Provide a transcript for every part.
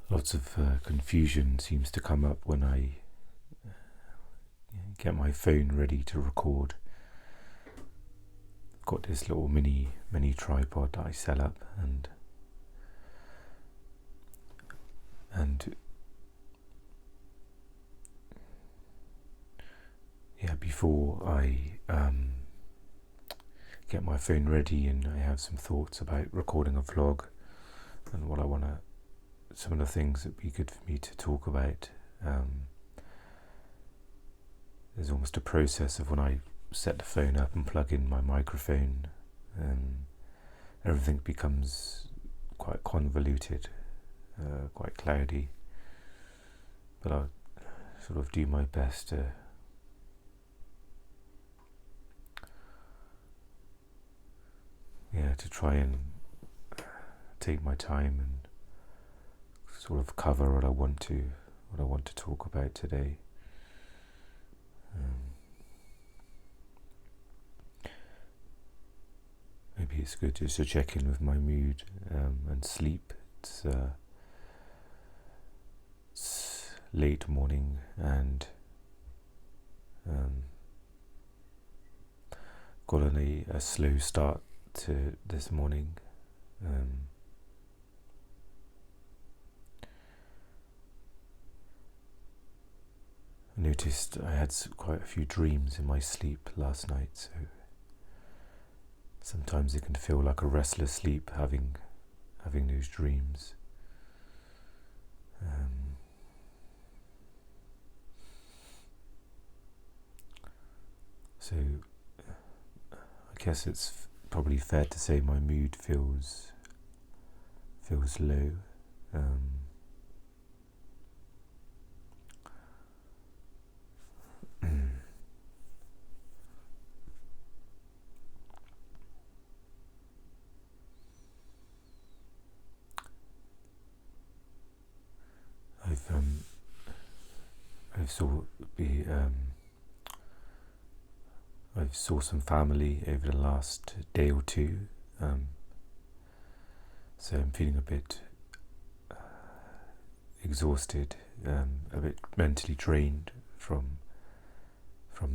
lots of confusion seems to come up when I get my phone ready to record. I've got this little mini tripod that I set up, and before I get my phone ready and I have some thoughts about recording a vlog and what I want to, some of the things that would be good for me to talk about. There's almost a process of when I set the phone up and plug in my microphone, everything becomes quite convoluted, quite cloudy, but I'll sort of do my best to try and take my time and sort of cover what I want to talk about today. Maybe it's good just to check in with my mood and sleep. It's late morning and got on a slow start to this morning. I noticed I had quite a few dreams in my sleep last night, so sometimes it can feel like a restless sleep having those dreams. So I guess it's probably fair to say my mood feels low. I've saw some family over the last day or two, so I'm feeling a bit exhausted, a bit mentally drained from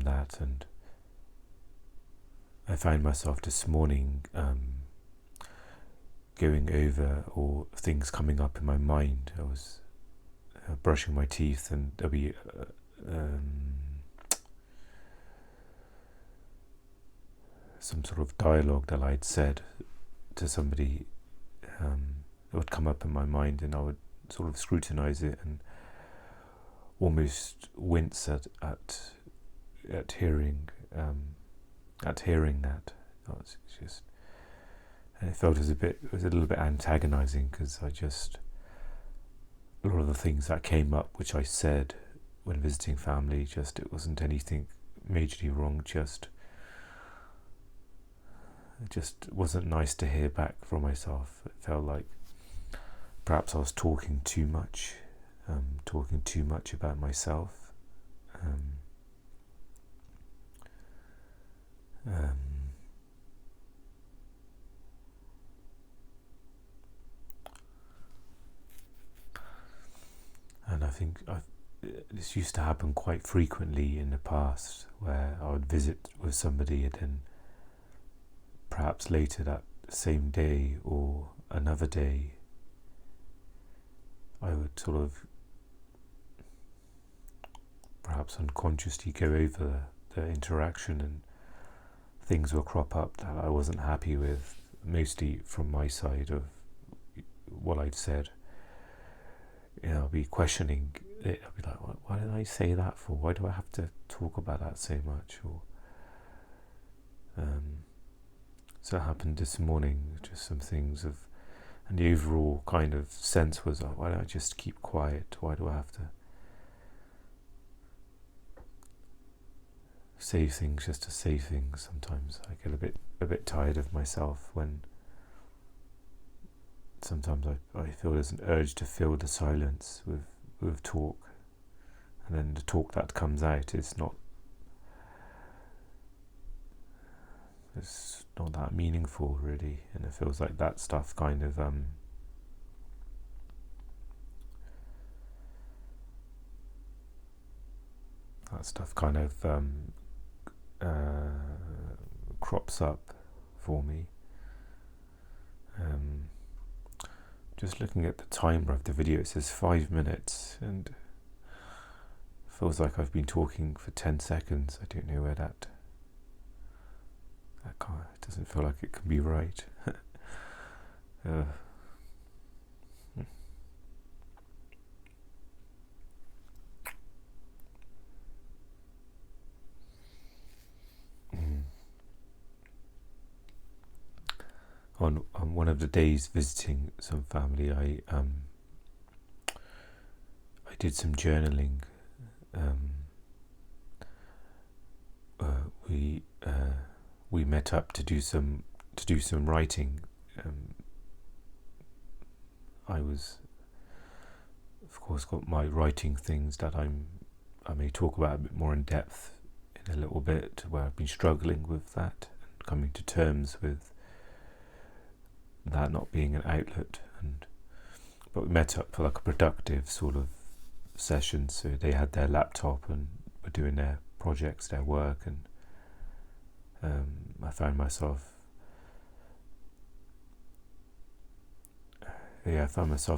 that, and I found myself this morning going over or things coming up in my mind. I was brushing my teeth, and there'll be some sort of dialogue that I'd said to somebody that would come up in my mind, and I would sort of scrutinize it and almost wince at hearing that. It's just, and it felt it was a little bit antagonizing, because a lot of the things that came up, which I said when visiting family, it wasn't anything majorly wrong, it just wasn't nice to hear back from myself. It felt like perhaps I was talking too much about myself. And I think this used to happen quite frequently in the past, where I would visit with somebody and then perhaps later that same day or another day, I would sort of perhaps unconsciously go over the interaction, and things will crop up that I wasn't happy with, mostly from my side of what I'd said. I'll be questioning it. I'll be like, why did I say that for? Why do I have to talk about that so much? Or so it happened this morning, just some things and the overall kind of sense was, why don't I just keep quiet? Why do I have to say things just to say things? Sometimes I get a bit tired of myself when sometimes I feel there's an urge to fill the silence with talk, and then the talk that comes out is not that meaningful, really, and it feels like that stuff kind of that stuff kind of crops up for me. Just looking at the timer of the video, it says 5 minutes, and feels like I've been talking for 10 seconds. I don't know where that it doesn't feel like it can be right. On one of the days visiting some family, I did some journaling. We met up to do some writing. I was, of course, got my writing things that I may talk about a bit more in depth in a little bit, where I've been struggling with that and coming to terms with that not being an outlet. But we met up for like a productive sort of session, so they had their laptop and were doing their projects, their work, and I found myself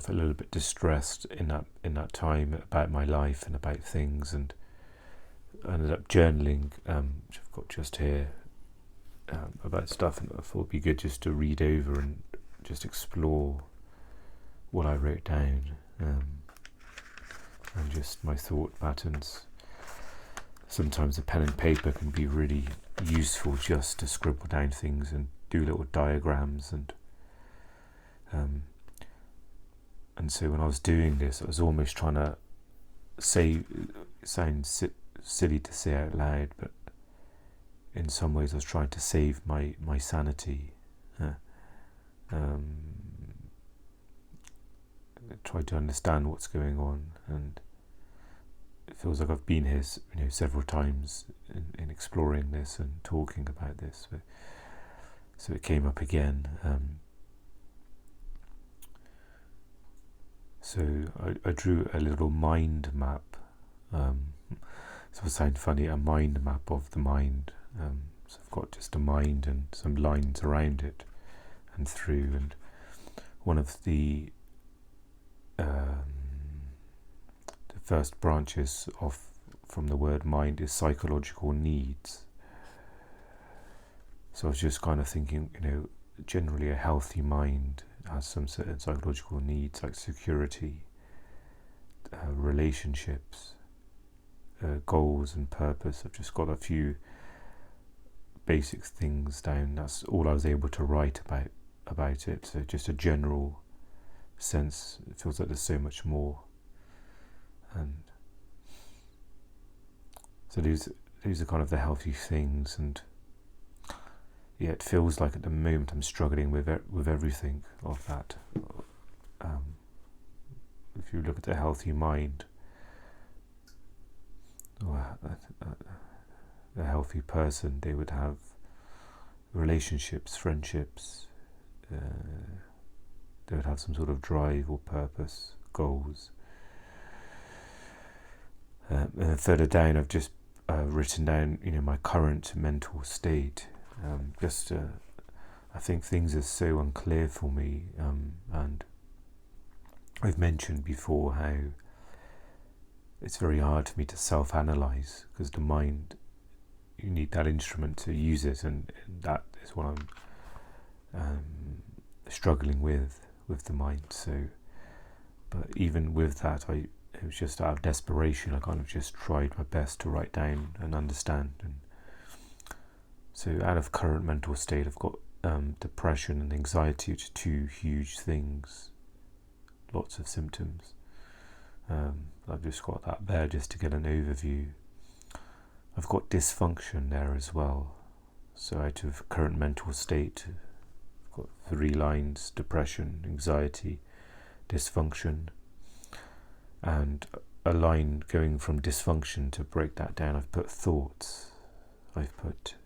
a little bit distressed in that time about my life and about things, and I ended up journaling, which I've got just here, about stuff, and I thought it'd be good just to read over and just explore what I wrote down, and just my thought patterns. Sometimes a pen and paper can be really useful just to scribble down things and do little diagrams, and so when I was doing this, I was almost trying to sounds silly to say out loud, but in some ways I was trying to save my sanity. Try to understand what's going on, and it feels like I've been here, several times in exploring this and talking about this. So it came up again. So I drew a little mind map. So it sounds funny, a mind map of the mind. So I've got just a mind and some lines around it and through. And one of the first branches from the word mind is psychological needs. So I was just kind of thinking, generally a healthy mind has some certain psychological needs like security, relationships, goals and purpose. I've just got a few basic things down. That's all I was able to write about it. So just a general sense. It feels like there's so much more. And so these are kind of the healthy things, and yeah, it feels like at the moment I'm struggling with everything of that. If you look at a healthy mind, or a healthy person, they would have relationships, friendships, they would have some sort of drive or purpose, goals. And then further down, I've just written down, my current mental state. I think things are so unclear for me, and I've mentioned before how it's very hard for me to self-analyze, because the mind, you need that instrument to use it, and that is what I'm struggling with the mind. So, but even with that, it was just out of desperation. I kind of just tried my best to write down and understand. And so out of current mental state, I've got depression and anxiety, which are two huge things, lots of symptoms. I've just got that there just to get an overview. I've got dysfunction there as well. So out of current mental state, I've got 3 lines: depression, anxiety, dysfunction. And a line going from dysfunction, to break that down, I've put thoughts, I've put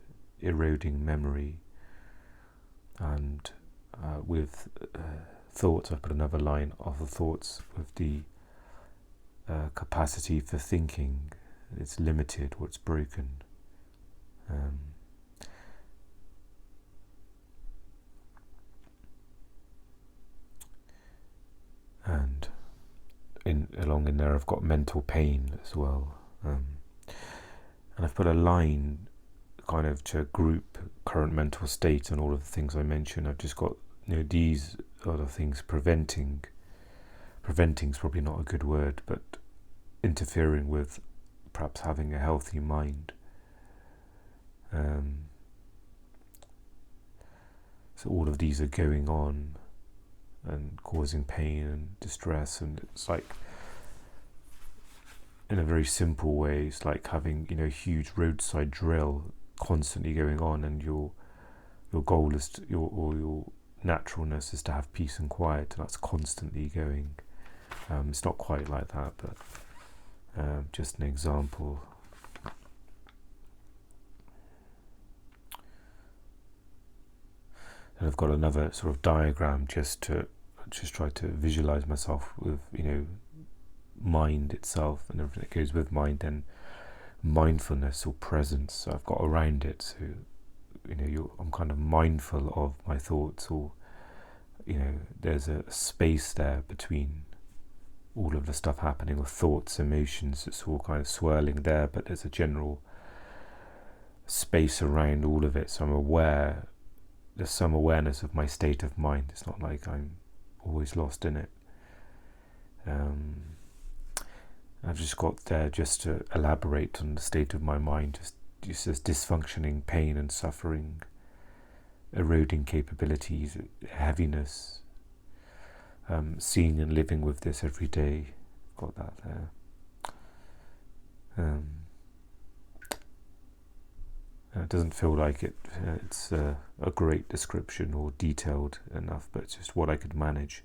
eroding memory, and with thoughts I've put another line of the thoughts with the capacity for thinking, it's limited, what's broken. And along in there I've got mental pain as well. And I've put a line kind of to group current mental state and all of the things I mentioned. I've just got, these other things preventing's probably not a good word, but interfering with perhaps having a healthy mind. So all of these are going on and causing pain and distress, and it's like, in a very simple way, it's like having a huge roadside drill constantly going on, and your goal is your naturalness is to have peace and quiet, and that's constantly going. It's not quite like that, but just an example. And I've got another sort of diagram just try to visualize myself with mind itself and everything that goes with mind, and mindfulness or presence. So I've got around it. So I'm kind of mindful of my thoughts, or there's a space there between all of the stuff happening, or thoughts, emotions. It's all kind of swirling there, but there's a general space around all of it. So I'm aware. There's some awareness of my state of mind. It's not like I'm always lost in it. I've just got there just to elaborate on the state of my mind, just as dysfunctioning, pain and suffering, eroding capabilities, heaviness, seeing and living with this every day. Got that there. It doesn't feel like it's a great description or detailed enough, but it's just what I could manage.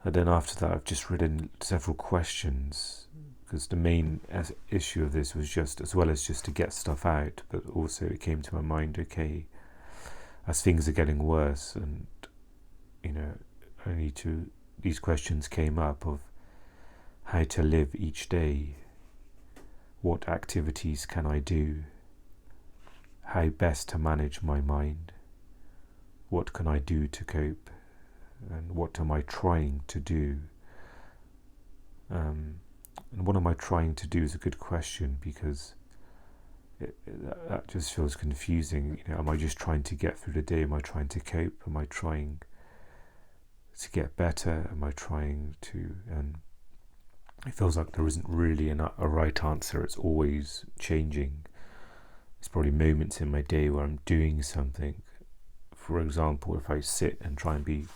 And then after that, I've just written several questions, because the main issue of this was just, as well as just to get stuff out, but also it came to my mind, okay, as things are getting worse, and these questions came up of how to live each day. What activities can I do? How best to manage my mind? What can I do to cope? And what am I trying to do? And what am I trying to do is a good question, because that just feels confusing. Am I just trying to get through the day? Am I trying to cope? Am I trying to get better? Am I trying to... And it feels like there isn't really a right answer. It's always changing. There's probably moments in my day where I'm doing something. For example, if I sit and try and be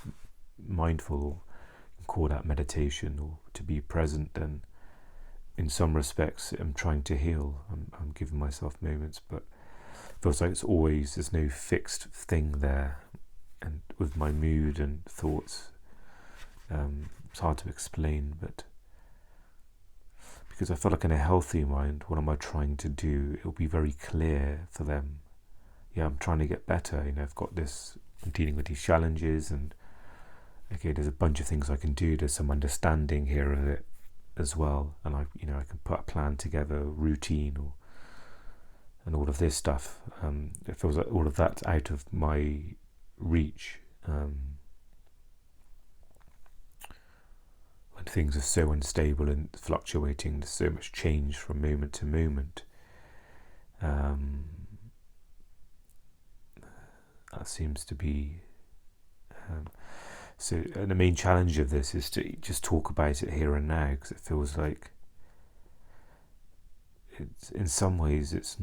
mindful, or call that meditation, or to be present, then in some respects I'm trying to heal. I'm giving myself moments, but it feels like there's no fixed thing there. And with my mood and thoughts, it's hard to explain, but because I feel like in a healthy mind, what am I trying to do? It'll be very clear for them. Yeah, I'm trying to get better. I've got this, I'm dealing with these challenges, and okay, there's a bunch of things I can do. There's some understanding here of it as well, and I can put a plan together, routine, and all of this stuff. It feels like all of that's out of my reach. When things are so unstable and fluctuating, there's so much change from moment to moment. That seems to be... So the main challenge of this is to just talk about it here and now, because it feels like in some ways it's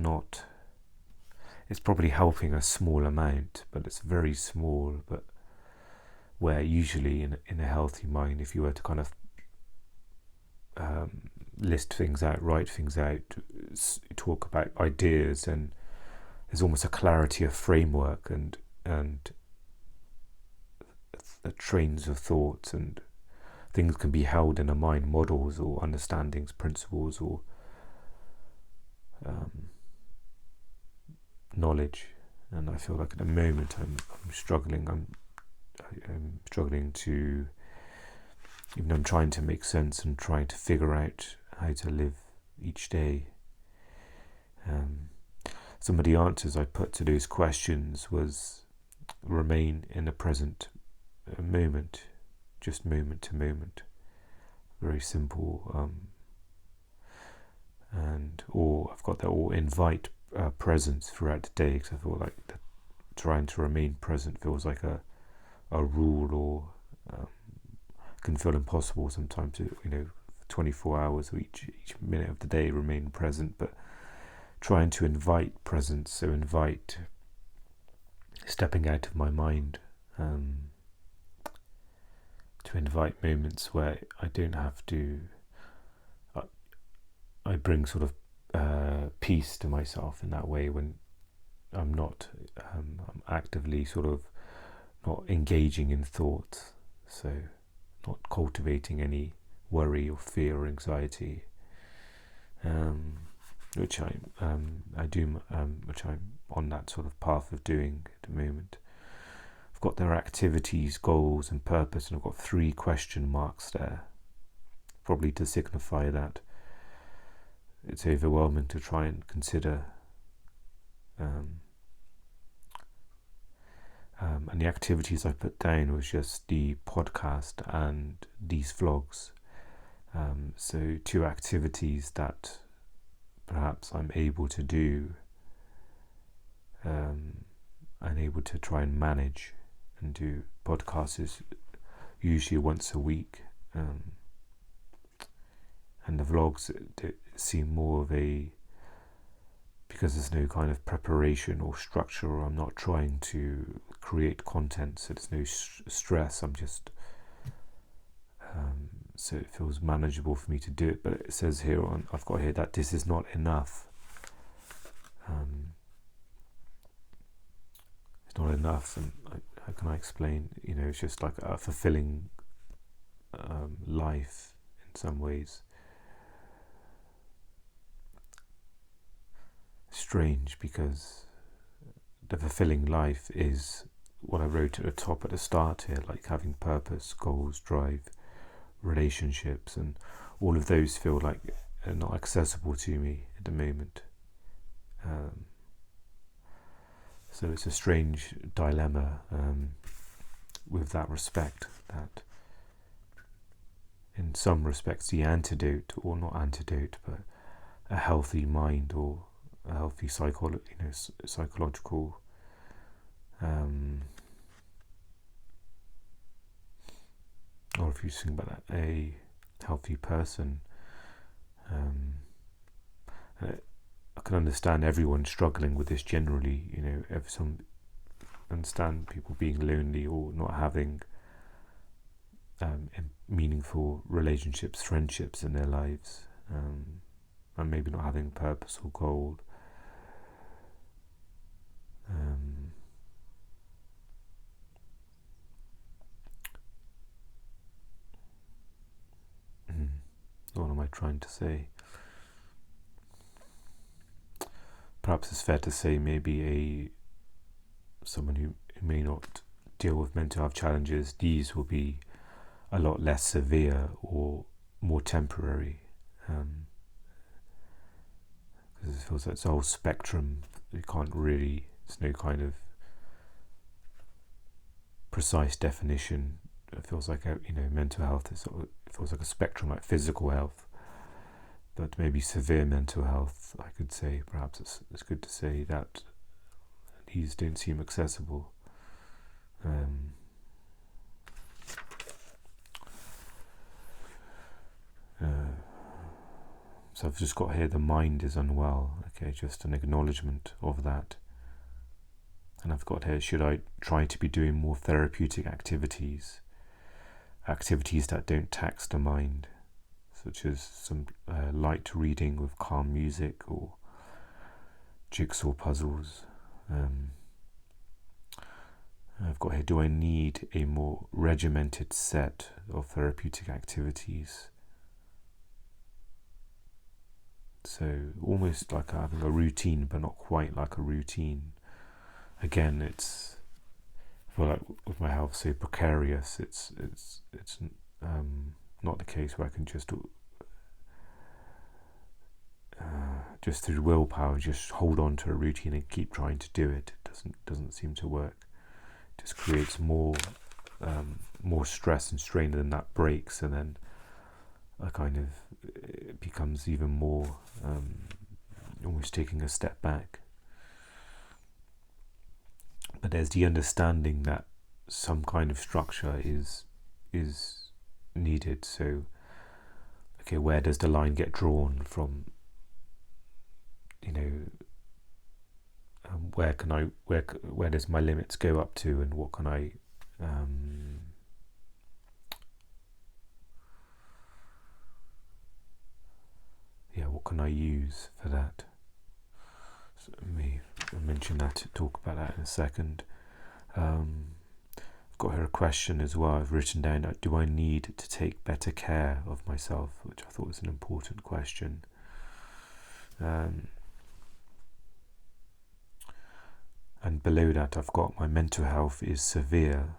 probably helping a small amount, but it's very small. But where usually in a healthy mind, if you were to kind of list things out, write things out, talk about ideas, and there's almost a clarity of framework and the trains of thoughts, and things can be held in a mind, models or understandings, principles, or knowledge. And I feel like at the moment I'm struggling. I'm struggling to, even though I'm trying to make sense and trying to figure out how to live each day. Some of the answers I put to those questions was remain in the present moment, just moment to moment. Very simple. Or I've got that, or invite presence throughout the day, because I feel like trying to remain present feels like a rule, or can feel impossible sometimes. 24 hours or each minute of the day remain present, but trying to invite presence, so invite stepping out of my mind, to invite moments where I don't have to. I bring sort of peace to myself in that way when I'm not I'm actively sort of not engaging in thoughts, so not cultivating any worry or fear or anxiety, which I do, which I'm on that sort of path of doing at the moment. I've got their activities, goals and purpose, and I've got 3 question marks there, probably to signify that it's overwhelming to try and consider. And the activities I put down was just the podcast and these vlogs. So 2 activities that perhaps I'm able to do, and able to try and manage and do. Podcasts is usually once a week, and the vlogs seem more of a, because there's no kind of preparation or structure, or I'm not trying to create content, so there's no stress. I'm just so it feels manageable for me to do it. But it says here I've got here that this is not enough. It's not enough, and how can I explain? It's just like a fulfilling life in some ways. Strange, because the fulfilling life is what I wrote at the top at the start here, like having purpose, goals, drive, relationships, and all of those feel like are not accessible to me at the moment. So it's a strange dilemma with that respect, that in some respects the antidote, or not antidote, but a healthy mind, or a healthy psychological or if you think about that, a healthy person. I can understand everyone struggling with this generally. Understand people being lonely or not having meaningful relationships, friendships in their lives, and maybe not having purpose or goal. What am I trying to say? Perhaps it's fair to say maybe someone who may not deal with mental health challenges, these will be a lot less severe or more temporary, because it feels like it's a whole spectrum. You can't really, there's no kind of precise definition. It feels like mental health is it feels like a spectrum, like physical health, but maybe severe mental health, I could say. Perhaps it's good to say that these don't seem accessible. So I've just got here, the mind is unwell. Okay, just an acknowledgement of that. And I've got here, should I try to be doing more therapeutic activities that don't tax the mind, such as some light reading with calm music, or jigsaw puzzles. I've got here, do I need a more regimented set of therapeutic activities? So almost like having a routine, but not quite like a routine. Again, I feel like with my health so precarious, it's not the case where I can just just through willpower, just hold on to a routine and keep trying to do it. It doesn't seem to work. It just creates more stress and strain, and then that breaks, and then it becomes even more almost taking a step back. But there's the understanding that some kind of structure is needed. So, okay, where does the line get drawn from? Where does my limits go up to, and what can I what can I use for that? So I'll mention that, talk about that in a second. I've got here a question as well. I've written down, do I need to take better care of myself? Which I thought was an important question. And below that, I've got, my mental health is severe.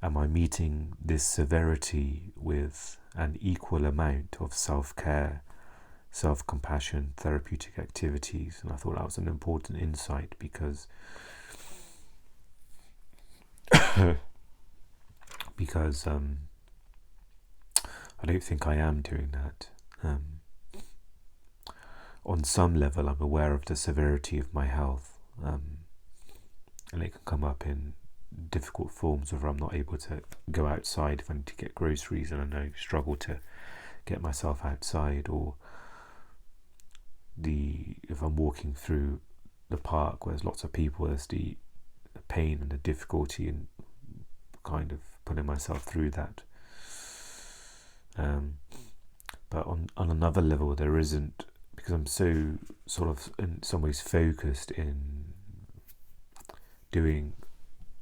Am I meeting this severity with an equal amount of self-care, self-compassion, therapeutic activities? And I thought that was an important insight, because I don't think I am doing that. On some level, I'm aware of the severity of my health, and it can come up in difficult forms, whether I'm not able to go outside if I need to get groceries and I struggle to get myself outside, or if I'm walking through the park where there's lots of people, there's the pain and the difficulty in kind of putting myself through that. But on another level, there isn't, because I'm so sort of in some ways focused in doing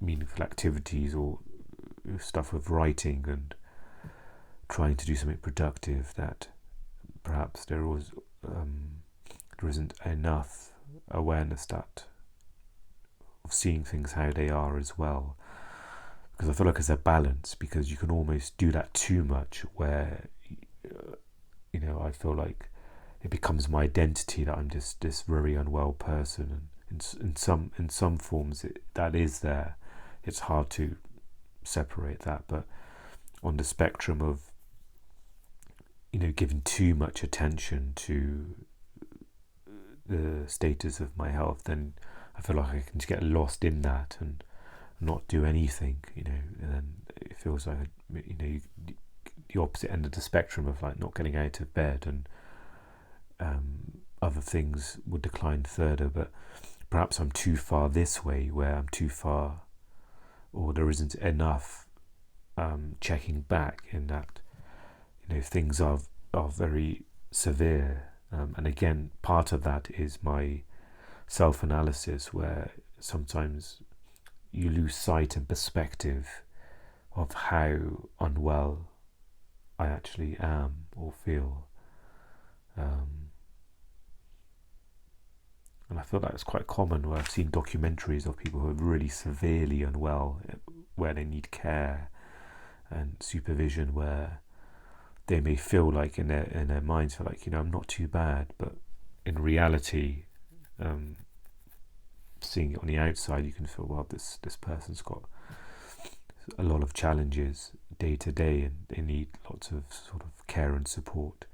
meaningful activities or stuff with writing and trying to do something productive, that perhaps there isn't enough awareness of seeing things how they are as well. Because I feel like there's a balance, because you can almost do that too much, where I feel like it becomes my identity that I'm just this very unwell person, and in some forms that is there. It's hard to separate that, but on the spectrum of giving too much attention to the status of my health, then I feel like I can just get lost in that and not do anything, and then it feels like the opposite end of the spectrum of like not getting out of bed, and other things would decline further. But perhaps I'm too far this way, where I'm too far, or there isn't enough checking back, in that things are very severe, and again, part of that is my self-analysis, where sometimes you lose sight and perspective of how unwell I actually am or feel. And I feel that it's quite common, where I've seen documentaries of people who are really severely unwell, where they need care and supervision, where they may feel like in their minds, feel like, I'm not too bad, but in reality, seeing it on the outside, you can feel, well, this person's got a lot of challenges day to day, and they need lots of sort of care and support.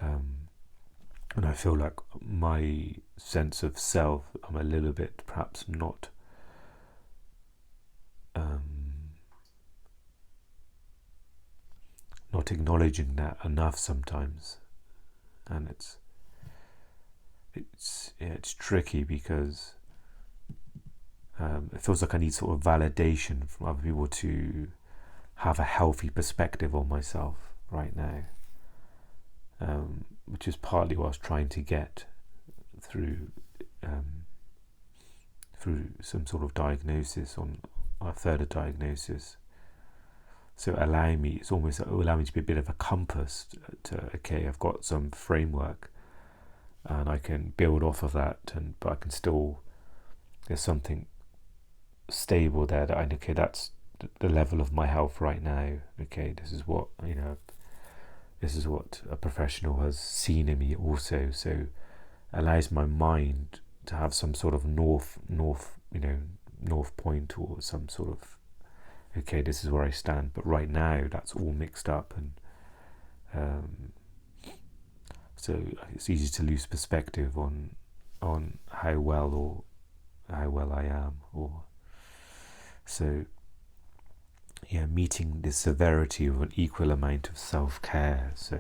And I feel like my sense of self, I'm a little bit perhaps not acknowledging that enough sometimes, and it's tricky, because it feels like I need sort of validation from other people to have a healthy perspective on myself right now, which is partly what I was trying to get through some sort of diagnosis, on a further diagnosis. So it allow me to be a bit of a compass to, okay, I've got some framework and I can build off of that, but I can still, there's something stable there that that's the level of my health right now. Okay, this is what, this is what a professional has seen in me also, so allows my mind to have some sort of north point, or some sort of, okay, this is where I stand. But right now that's all mixed up, and so it's easy to lose perspective on how well I am. Or so, yeah, meeting the severity of an equal amount of self-care. So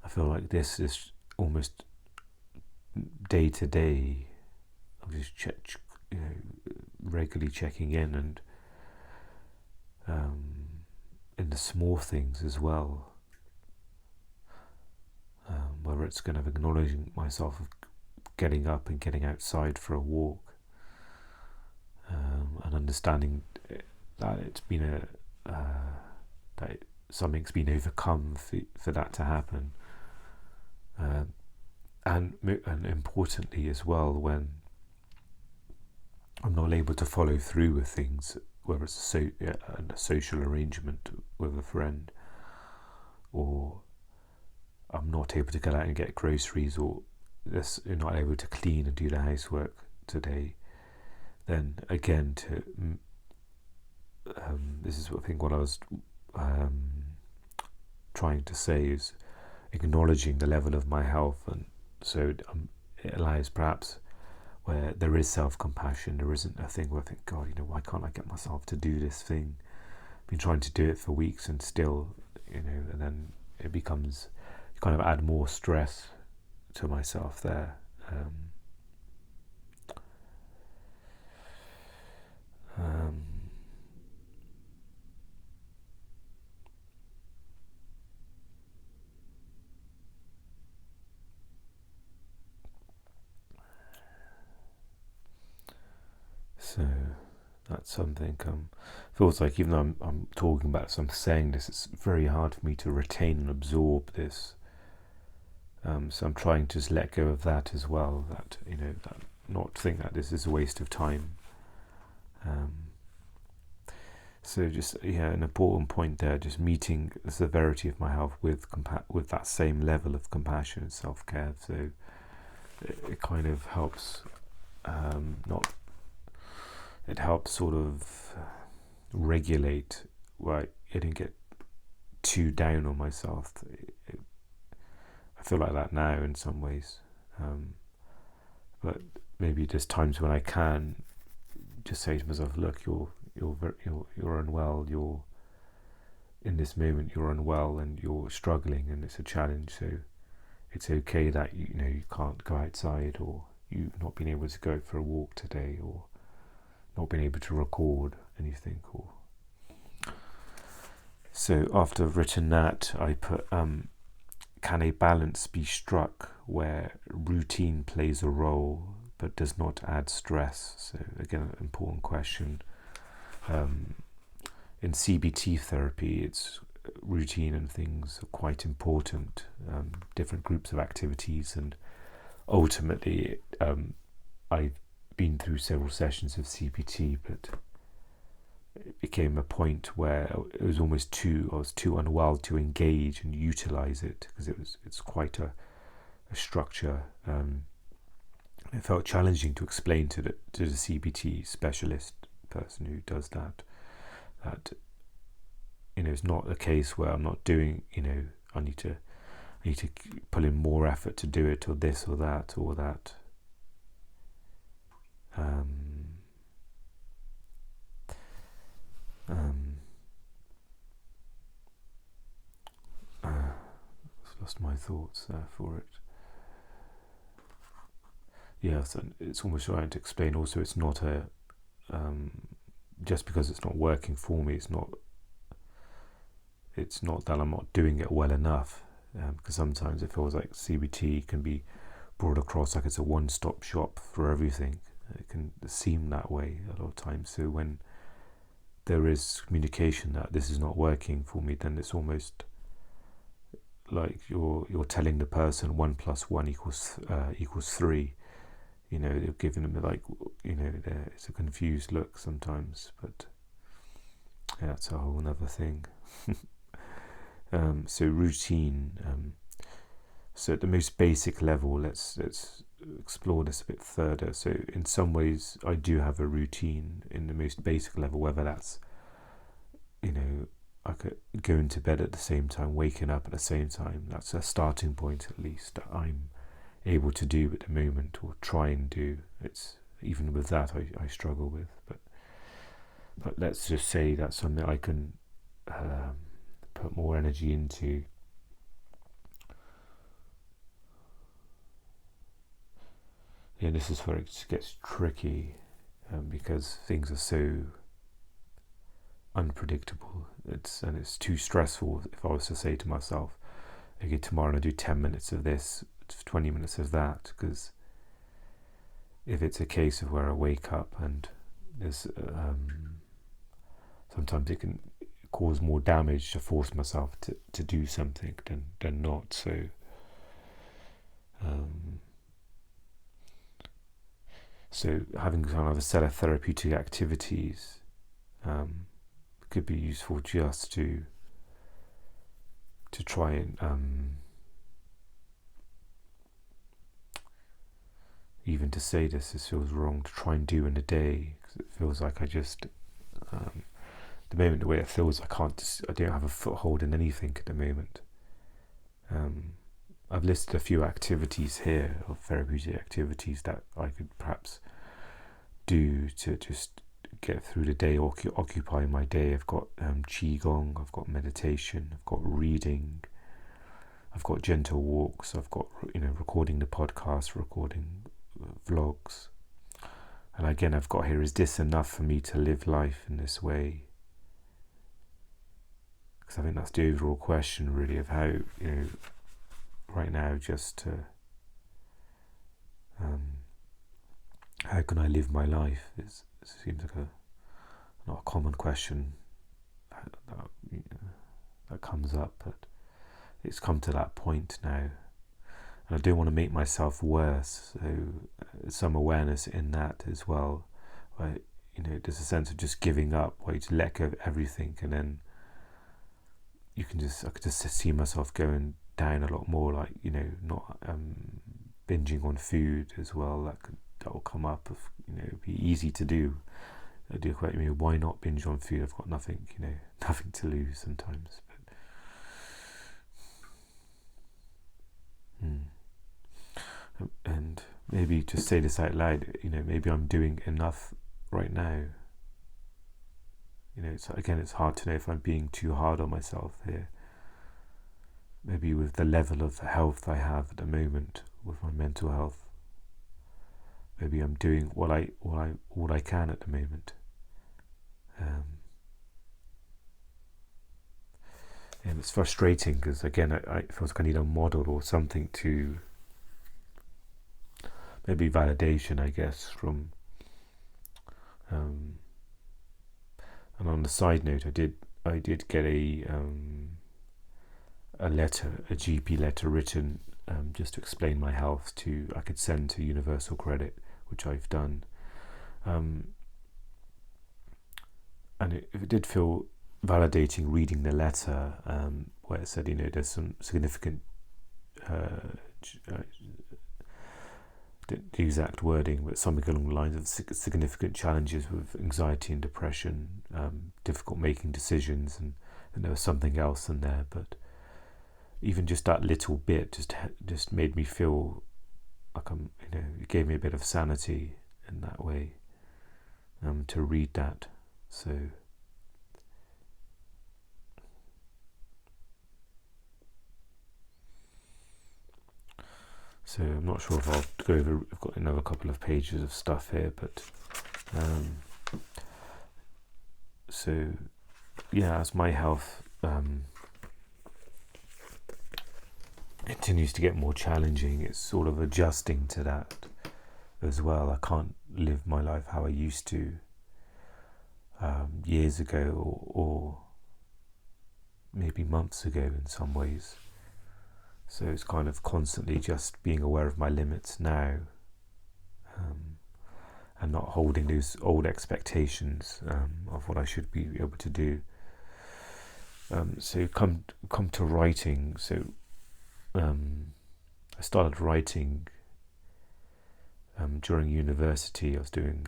I feel like this is almost day to day. I'm just regularly checking in, and in the small things as well. Whether it's kind of acknowledging myself, of getting up and getting outside for a walk, and understanding that it's been that something's been overcome for that to happen, and importantly as well, when I'm not able to follow through with things, whether it's a social arrangement with a friend, or I'm not able to get out and get groceries, or you're not able to clean and do the housework today, then again, this is what I was trying to say, is acknowledging the level of my health. And so it allows, perhaps where there is self-compassion, there isn't a thing where I think, God, why can't I get myself to do this thing? I've been trying to do it for weeks and still, and then it becomes, you kind of add more stress to myself there. So that's something. Feels like, even though I'm talking about this, I'm saying this, it's very hard for me to retain and absorb this. So I'm trying to just let go of that as well. That that not think that this is a waste of time. So just an important point there. Just meeting the severity of my health with that same level of compassion and self-care. So it kind of helps. It helps sort of regulate where I didn't get too down on myself. I feel like that now in some ways, but maybe there's times when I can just say to myself, look, you're unwell, you're in this moment, you're unwell and you're struggling and it's a challenge, so it's okay that you can't go outside, or you not being able to go for a walk today, or not being able to record anything. Or so after I've written that, I put can a balance be struck where routine plays a role but does not add stress? So again, an important question. In CBT therapy, it's routine and things are quite important, different groups of activities, and ultimately I've been through several sessions of CBT, but it became a point where I was too unwell to engage and utilize it, because it's quite a structure. It felt challenging to explain to the CBT specialist person who does that it's not a case where I'm not doing, I need to put in more effort to do it, or this or that or that. Lost my thoughts there for it. Yeah, so it's almost trying to explain also, it's not just because it's not working for me, it's not that I'm not doing it well enough, because sometimes it feels like CBT can be brought across like it's a one-stop shop for everything. It can seem that way a lot of times. So when there is communication that this is not working for me, then it's almost like you're telling the person 1 + 1 equals 3. You're giving them it's a confused look sometimes, but yeah, it's a whole other thing. So routine. So at the most basic level, let's explore this a bit further. So in some ways, I do have a routine in the most basic level, whether that's, I could go into bed at the same time, waking up at the same time. That's a starting point, at least, that I'm able to do at the moment, or try and do. It's even with that I struggle with, but let's just say that's something I can put more energy into. Yeah, this is where it gets tricky, because things are so unpredictable. It's too stressful if I was to say to myself, okay, tomorrow I'll do 10 minutes of this, 20 minutes of that, because if it's a case of where I wake up and there's sometimes it can cause more damage to force myself to do something than not. So having kind of a set of therapeutic activities could be useful, just to try and even to say this feels wrong, to try and do in a day, because it feels like I just the moment, the way it feels, I don't have a foothold in anything at the moment. I've listed a few activities here, of therapeutic activities that I could perhaps do to just get through the day, or occupy my day. I've got qigong, I've got meditation, I've got reading, I've got gentle walks, I've got recording the podcast, recording vlogs. And again, I've got here, is this enough for me to live life in this way? Because I think that's the overall question, really, of how, right now, just to how can I live my life? It seems like not a common question that comes up, but it's come to that point now, and I don't want to make myself worse. So some awareness in that as well. Where, there's a sense of just giving up, where you just let go of everything, and then I could just see myself going down a lot more, like not binging on food as well. That will come up. It'd be easy to do. I do quite. Why not binge on food? I've got nothing, nothing to lose sometimes. And maybe just say this out loud. Maybe I'm doing enough right now. It's hard to know if I'm being too hard on myself here. Maybe with the level of health I have at the moment, with my mental health, maybe I'm doing what I can at the moment. And it's frustrating, because again, I feel like I need a model or something to, maybe validation, I guess, from. And on the side note, I did get a letter, a GP letter written, just to explain my health, I could send to Universal Credit, which I've done. And it did feel validating reading the letter, where it said, there's some significant, the exact wording, but something along the lines of significant challenges with anxiety and depression, difficult making decisions, and there was something else in there. But even just that little bit just made me feel like it gave me a bit of sanity in that way, to read that. So I'm not sure if I'll go over. I've got another couple of pages of stuff here, but as my health continues to get more challenging, it's sort of adjusting to that as well. I can't live my life how I used to years ago, or maybe months ago in some ways. So it's kind of constantly just being aware of my limits now, and not holding those old expectations of what I should be able to do. So come to writing. So I started writing during university. I was doing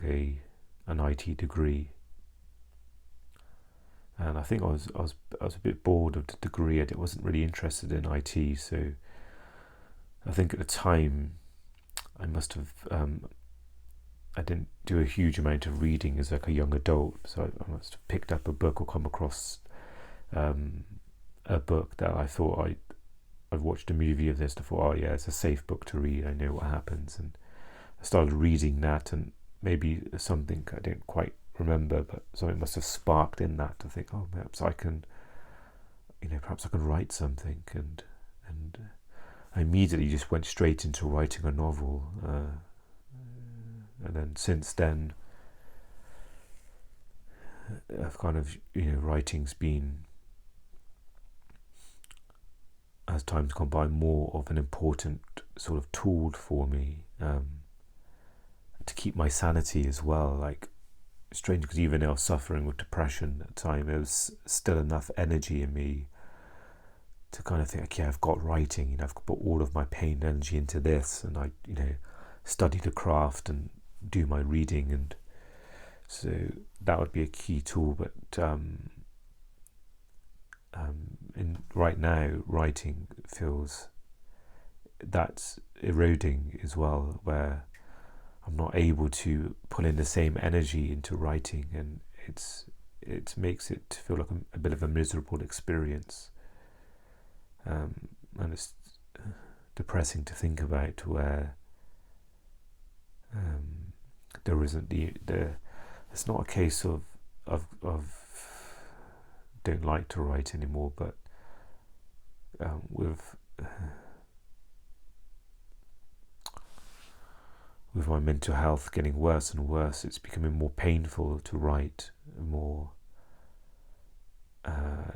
an IT degree, and I think I was a bit bored of the degree. I wasn't really interested in IT, so I think at the time I must have I didn't do a huge amount of reading as like a young adult, so I must have picked up a book or come across a book that I thought I've watched a movie of this. I thought, oh yeah, it's a safe book to read. I know what happens, and I started reading that, and maybe something I don't quite remember, but something must have sparked in that to think, oh, perhaps I can write something, and I immediately just went straight into writing a novel, and then since then, I've kind of writing's been, as time's gone by, more of an important sort of tool for me to keep my sanity as well. Like, strange, because even though I was suffering with depression at the time, there was still enough energy in me to kind of think, okay, I've got writing, I've put all of my pain and energy into this, and I, study the craft and do my reading, and so that would be a key tool. But right now, writing feels that's eroding as well, where I'm not able to put in the same energy into writing, and it makes it feel like a bit of a miserable experience, and it's depressing to think about, where there isn't it's not a case of don't like to write anymore, but with my mental health getting worse and worse, it's becoming more painful to write, more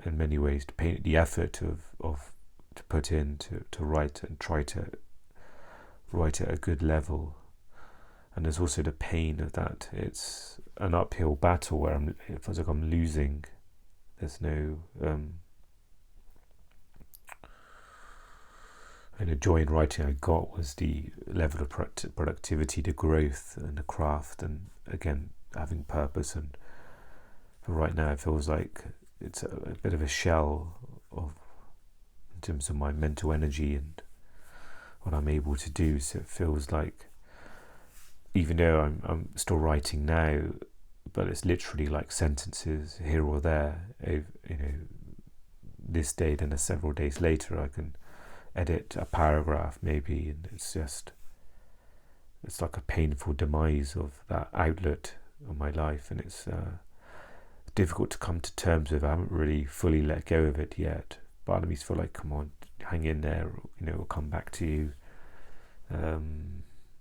in many ways, the effort of to put in to write and try to write at a good level. And there's also the pain of that. It's an uphill battle where it feels like I'm losing. There's no and the joy in writing I got was the level of productivity, the growth, and the craft, and again having purpose. And but right now it feels like it's a bit of a shell of, in terms of my mental energy and what I'm able to do. So it feels like, even though I'm still writing now, but it's literally like sentences here or there. This day, then several days later, I can edit a paragraph maybe, and it's like a painful demise of that outlet of my life, and it's difficult to come to terms with. I haven't really fully let go of it yet. Part of me feel like, come on, hang in there, it'll come back to you.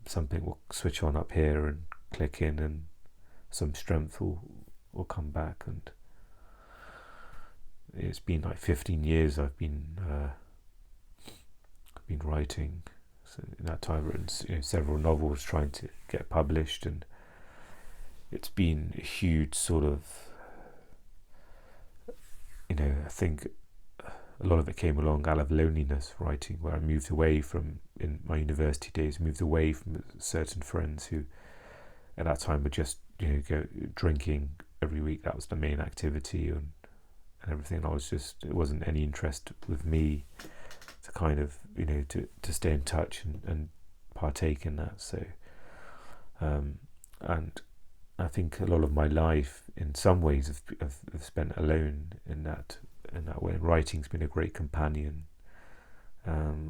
Something will switch on up here and click in, and some strength will come back. And it's been like 15 years I've been writing. So in that time, I've written several novels trying to get published, and it's been a huge sort of, I think a lot of it came along out of loneliness, writing, where I moved away from, in my university days, moved away from certain friends who at that time were just go drinking every week. That was the main activity, and everything. It wasn't any interest with me to kind of to stay in touch and partake in that. So and I think a lot of my life in some ways I've spent alone in that way. Writing's been a great companion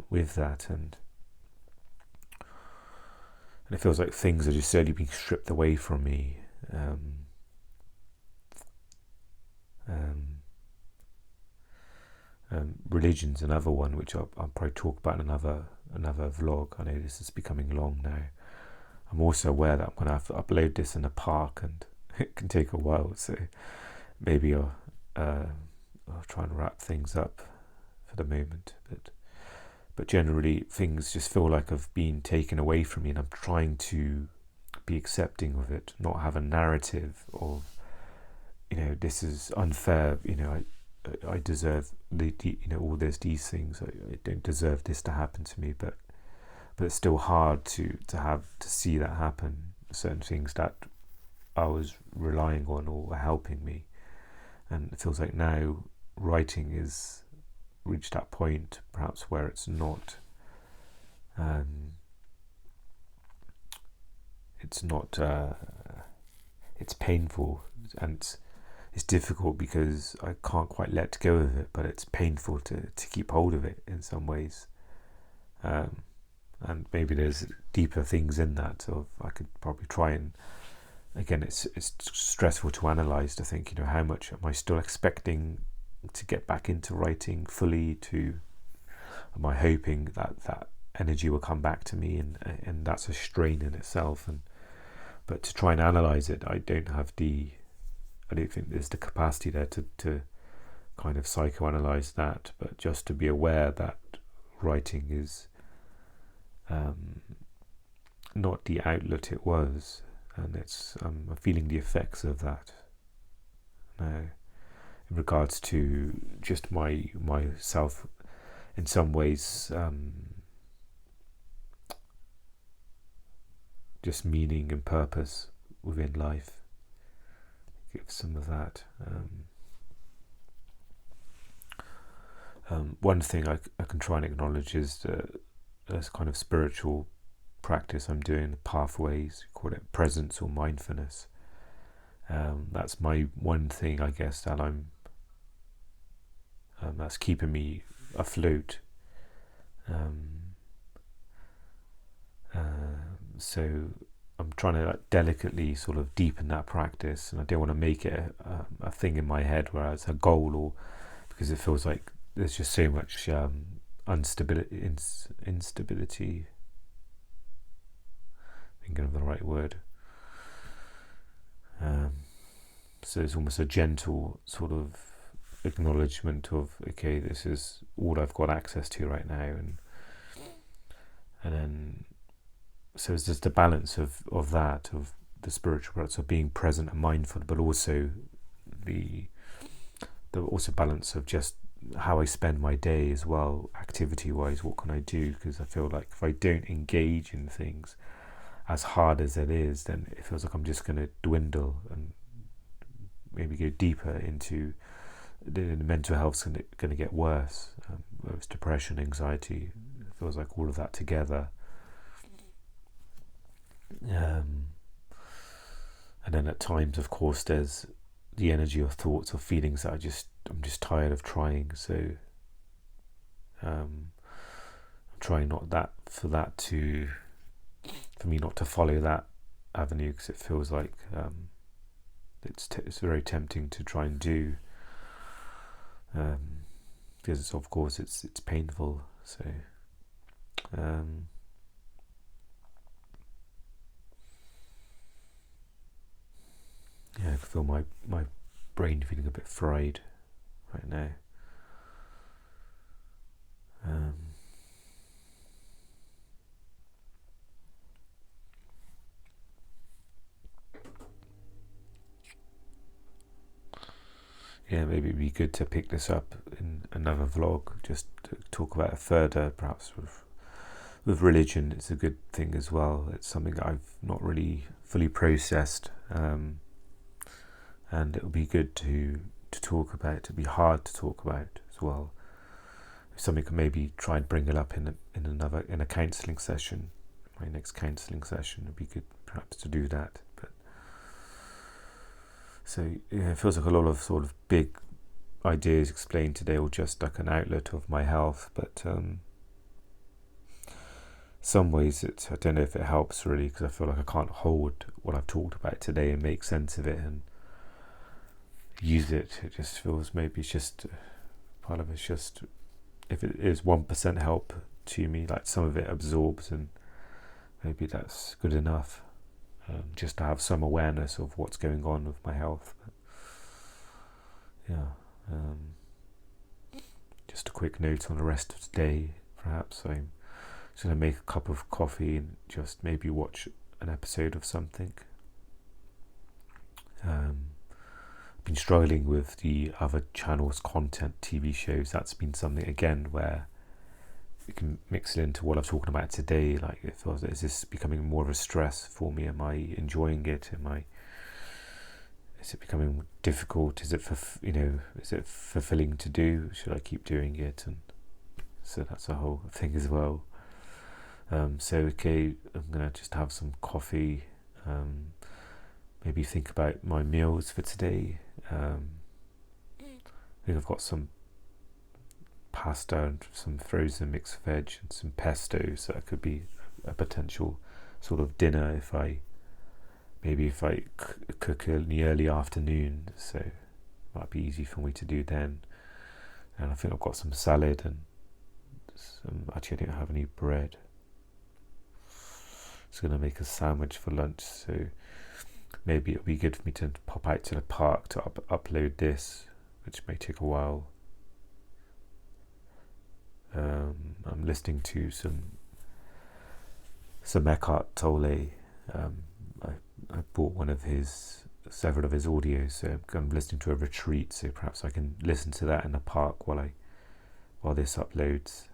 with that, and it feels like things are just slowly being stripped away from me. Religion's another one, which I'll probably talk about in another vlog. I know this is becoming long now. I'm also aware that I'm going to have to upload this in a park, and it can take a while, so maybe I'll try and wrap things up for the moment. But generally, things just feel like I've been taken away from me, and I'm trying to be accepting of it, not have a narrative of, this is unfair. I deserve all these things. I don't deserve this to happen to me, but it's still hard to see that happen. Certain things that I was relying on or were helping me, and it feels like now writing is reached that point, perhaps where it's not. It's painful, and it's difficult because I can't quite let go of it, but it's painful to keep hold of it in some ways. And maybe there's deeper things in that. Of I could probably try and, again, it's stressful to analyse, to think, how much am I still expecting to get back into writing fully? Am I hoping that energy will come back to me, and that's a strain in itself. But to try and analyse it, I don't think there's the capacity there to kind of psychoanalyze that, but just to be aware that writing is not the outlet it was, and I'm feeling the effects of that now in regards to just myself in some ways, just meaning and purpose within life. Give some of that. One thing I can try and acknowledge is this kind of spiritual practice I'm doing, the pathways, call it presence or mindfulness. That's my one thing, I guess, that that's keeping me afloat. So I'm trying to delicately sort of deepen that practice, and I don't want to make it a thing in my head where it's a goal, or because it feels like there's just so much instability. Thinking of the right word. So it's almost a gentle sort of acknowledgement of, okay, this is all I've got access to right now, and then so it's just a balance of that, of the spiritual parts of being present and mindful, but also the balance of just how I spend my day as well, activity wise. What can I do? Because I feel like if I don't engage in things, as hard as it is, then it feels like I'm just going to dwindle and maybe go deeper into the mental health's going to get worse. Whether it's depression, anxiety, it feels like all of that together. And then at times, of course, there's the energy of thoughts or feelings that I'm just tired of trying. So I'm trying for me not to follow that avenue, because it feels like it's very tempting to try and do, because of course it's painful. So I feel my brain feeling a bit fried right now. Maybe it'd be good to pick this up in another vlog, just to talk about it further, perhaps with religion. It's a good thing as well. It's something that I've not really fully processed, and it would be good to talk about. It'd be hard to talk about as well. If something could maybe try and bring it up in a counselling session, my next counselling session, it'd be good perhaps to do that. But so it feels like a lot of sort of big ideas explained today, or just like an outlet of my health. But some ways I don't know if it helps really, because I feel like I can't hold what I've talked about today and make sense of it and use it. It just feels maybe it's just part of it's just, if it is 1% help to me, like some of it absorbs, and maybe that's good enough, just to have some awareness of what's going on with my health. But just a quick note on the rest of the day. Perhaps I'm just going to make a cup of coffee and just maybe watch an episode of something. been struggling with the other channels' content, TV shows. That's been something again where you can mix it into what I'm talking about today. Like, is this becoming more of a stress for me? Am I enjoying it? Is it becoming difficult? Is it is it fulfilling to do? Should I keep doing it? And so that's a whole thing as well. Okay, I'm gonna just have some coffee. Maybe think about my meals for today. I think I've got some pasta and some frozen mixed veg and some pesto, so that could be a potential sort of dinner if I cook in the early afternoon, so it might be easy for me to do then. And I think I've got some salad and actually I don't have any bread. Just going to make a sandwich for lunch, so maybe it'll be good for me to pop out to the park to upload this, which may take a while. I'm listening to some Eckhart Tolle. I bought several of his audios, so I'm listening to a retreat, so perhaps I can listen to that in the park while this uploads.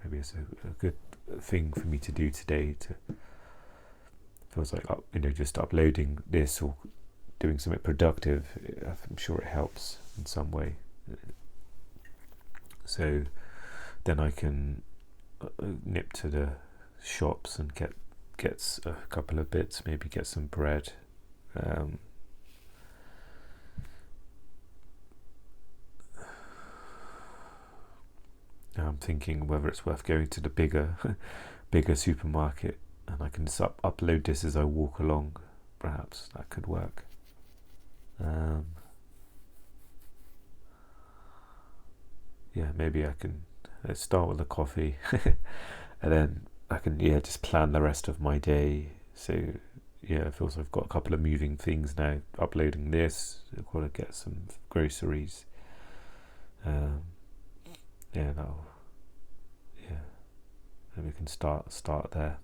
Maybe it's a good thing for me to do today. Feels like just uploading this or doing something productive. I'm sure it helps in some way. So then I can nip to the shops and get a couple of bits, maybe get some bread. Now I'm thinking whether it's worth going to the bigger supermarket, and I can just upload this as I walk along. Perhaps that could work. Yeah, maybe I can start with the coffee and then I can just plan the rest of my day. So it feels like I've got a couple of moving things now. Uploading this, I've got to get some groceries. Maybe we can start there.